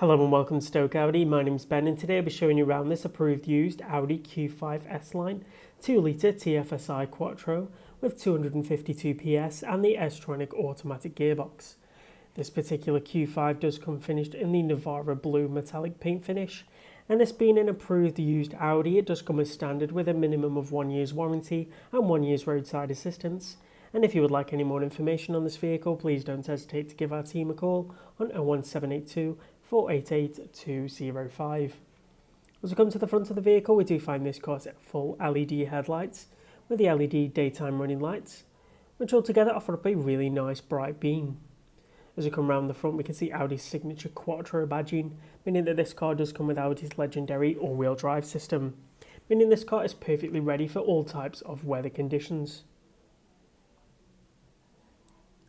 Hello and welcome to Stoke Audi. My name's Ben and today I'll be showing you around this approved used Audi Q5 S line 2-litre TFSI Quattro with 252 PS and the S-tronic automatic gearbox. This particular Q5 does come finished in the Navarra Blue Metallic paint finish, and this being an approved used Audi, it does come as standard with a minimum of 1 year's warranty and 1 year's roadside assistance. And if you would like any more information on this vehicle, please don't hesitate to give our team a call on 01782 488 205. As we come to the front of the vehicle, we do find this car's full LED headlights with the LED daytime running lights, which altogether offer up a really nice bright beam. As we come around the front, we can see Audi's signature Quattro badging, meaning that this car does come with Audi's legendary all-wheel drive system, meaning this car is perfectly ready for all types of weather conditions.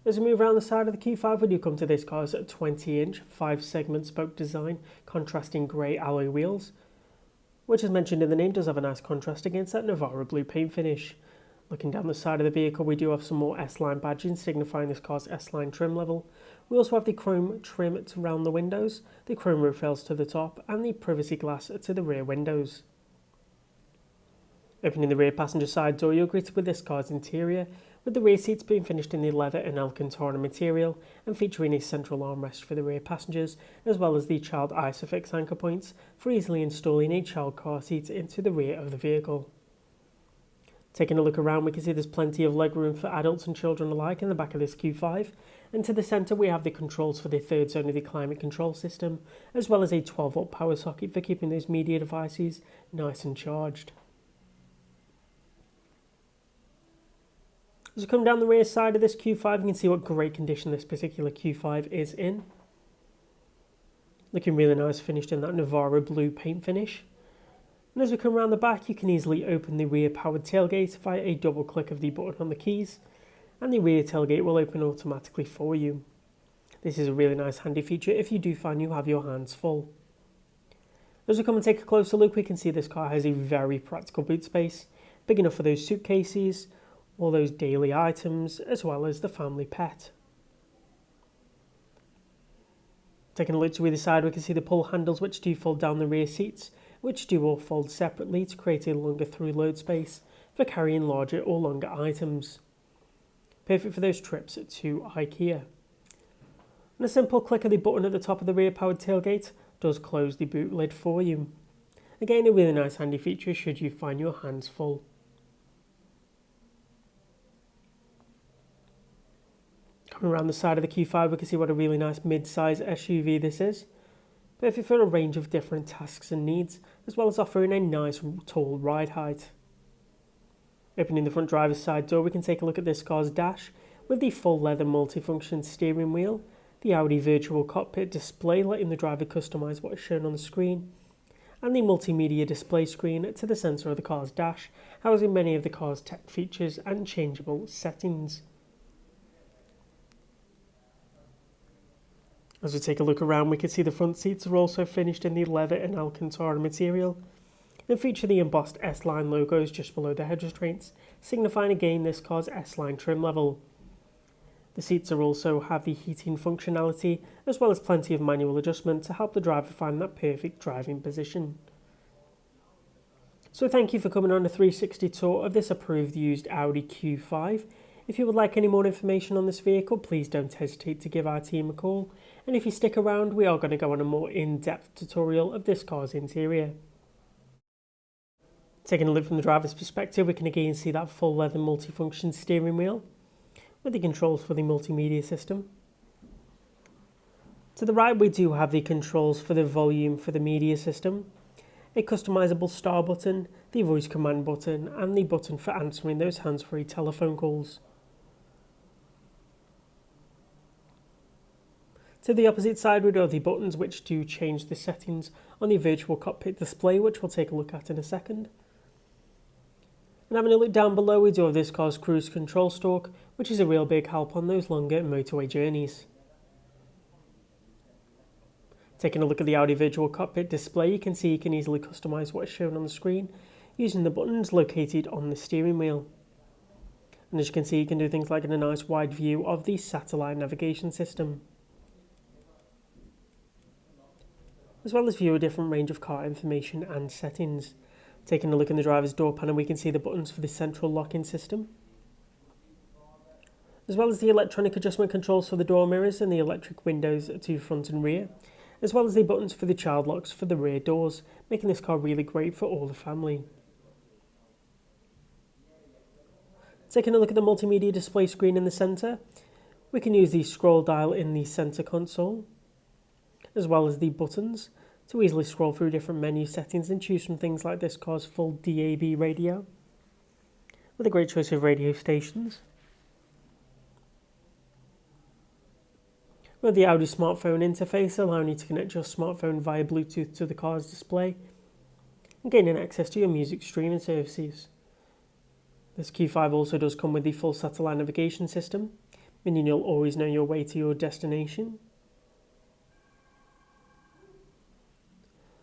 As we move around the side of the Q5, we do come to this car's 20-inch 5-segment spoke design, contrasting grey alloy wheels, which, as mentioned in the name, does have a nice contrast against that Navarra blue paint finish. Looking down the side of the vehicle, we do have some more S-line badging, signifying this car's S-line trim level. We also have the chrome trim around the windows, the chrome roof rails to the top, and the privacy glass to the rear windows. Opening the rear passenger side door, you're greeted with this car's interior, with the rear seats being finished in the leather and Alcantara material and featuring a central armrest for the rear passengers, as well as the child ISOFIX anchor points for easily installing a child car seat into the rear of the vehicle. Taking a look around, we can see there's plenty of legroom for adults and children alike in the back of this Q5, and to the centre we have the controls for the third zone of the climate control system, as well as a 12-volt power socket for keeping those media devices nice and charged. As we come down the rear side of this Q5, you can see what great condition this particular Q5 is in. Looking really nice, finished in that Navarra blue paint finish. And as we come around the back, you can easily open the rear powered tailgate via a double click of the button on the keys, and the rear tailgate will open automatically for you. This is a really nice handy feature if you do find you have your hands full. As we come and take a closer look, we can see this car has a very practical boot space, big enough for those suitcases, all those daily items, as well as the family pet. Taking a look to either side, we can see the pull handles which do fold down the rear seats, which do all fold separately to create a longer through load space for carrying larger or longer items. Perfect for those trips to IKEA. And a simple click of the button at the top of the rear powered tailgate does close the boot lid for you. Again, a really nice handy feature should you find your hands full. Coming around the side of the Q5, we can see what a really nice mid-size SUV this is. Perfect for a range of different tasks and needs, as well as offering a nice tall ride height. Opening the front driver's side door, we can take a look at this car's dash with the full leather multifunction steering wheel, the Audi virtual cockpit display letting the driver customise what is shown on the screen, and the multimedia display screen to the centre of the car's dash, housing many of the car's tech features and changeable settings. As we take a look around, we can see the front seats are also finished in the leather and Alcantara material and feature the embossed S-Line logos just below the head restraints, signifying again this car's S-Line trim level. The seats also have the heating functionality, as well as plenty of manual adjustment to help the driver find that perfect driving position. So thank you for coming on a 360 tour of this approved used Audi Q5. If you would like any more information on this vehicle, please don't hesitate to give our team a call. And if you stick around, we are going to go on a more in-depth tutorial of this car's interior. Taking a look from the driver's perspective, we can again see that full leather multifunction steering wheel with the controls for the multimedia system. To the right, we do have the controls for the volume for the media system, a customizable star button, the voice command button, and the button for answering those hands-free telephone calls. To the opposite side, we do have the buttons which do change the settings on the virtual cockpit display, which we'll take a look at in a second. And having a look down below, we do have this car's cruise control stalk, which is a real big help on those longer motorway journeys. Taking a look at the Audi virtual cockpit display, you can see you can easily customise what is shown on the screen using the buttons located on the steering wheel. And as you can see, you can do things like in a nice wide view of the satellite navigation system. as well as view a different range of car information and settings. Taking a look in the driver's door panel, we can see the buttons for the central locking system, as well as the electronic adjustment controls for the door mirrors and the electric windows to front and rear, as well as the buttons for the child locks for the rear doors, making this car really great for all the family. Taking a look at the multimedia display screen in the centre, we can use the scroll dial in the centre console, as well as the buttons to easily scroll through different menu settings and choose from things like this car's full DAB radio, with a great choice of radio stations. With the Audi smartphone interface, allowing you to connect your smartphone via Bluetooth to the car's display and gaining access to your music streaming services. This Q5 also does come with the full satellite navigation system, meaning you'll always know your way to your destination.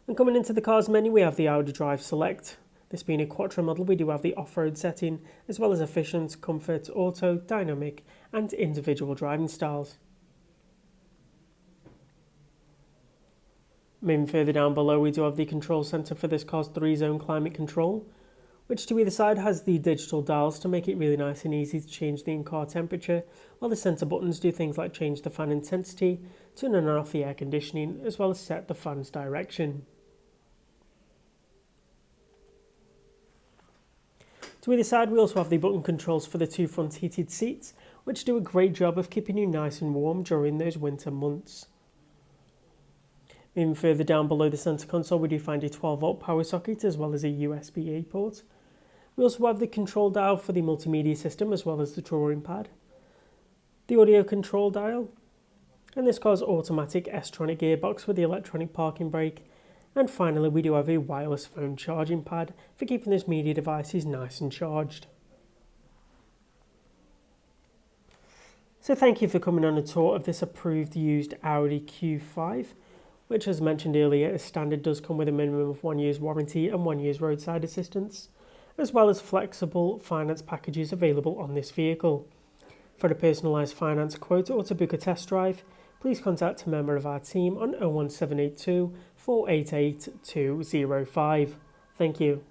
And coming into the car's menu, we have the Audi Drive Select. This being a Quattro model, we do have the off-road setting, as well as efficient, comfort, auto, dynamic and individual driving styles. Moving further down below, we do have the control centre for this car's 3-zone climate control, which to either side has the digital dials to make it really nice and easy to change the in-car temperature, while the centre buttons do things like change the fan intensity, turn on and off the air conditioning, as well as set the fan's direction. To either side, we also have the button controls for the 2 front heated seats, which do a great job of keeping you nice and warm during those winter months. Moving further down below the centre console, we do find a 12-volt power socket as well as a USB-A port. We also have the control dial for the multimedia system as well as the drawing pad, the audio control dial, and this car's automatic S-tronic gearbox with the electronic parking brake. And finally, we do have a wireless phone charging pad for keeping those media devices nice and charged. So thank you for coming on a tour of this approved used Audi Q5, which, as mentioned earlier, as standard does come with a minimum of 1 year's warranty and 1 year's roadside assistance, as well as flexible finance packages available on this vehicle. For a personalised finance quote or to book a test drive, please contact a member of our team on 01782 488 205. Thank you.